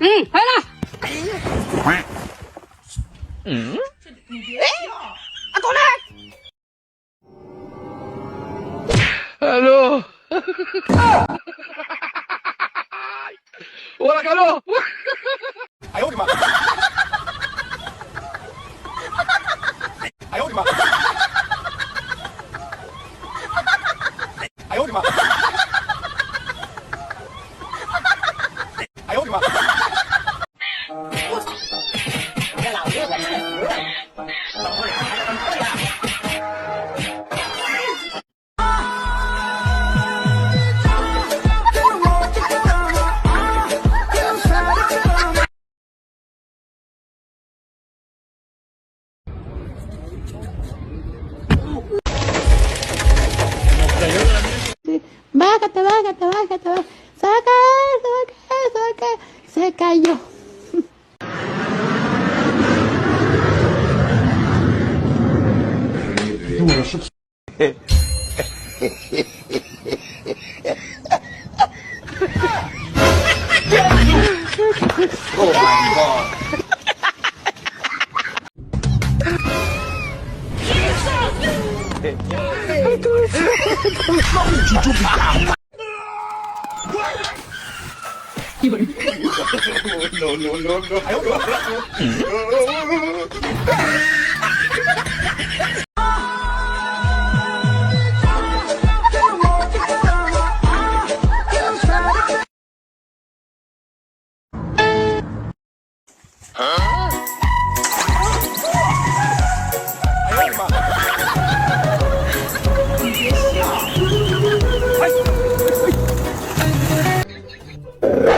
可以了。啊，过来。Hello. Hola, Carlos. 哎呦我的妈！哎呦我的妈！哎呦我的妈！哎呦我的妈！我操！这老爷我吃服了，等会儿还能退呀？Bájate, bájate, bájate, bájate. Saca, saca, saca. Se cayó. Oh my god！ No no no no！ 哎呦我的妈！哎呦我的妈！你别笑！哎！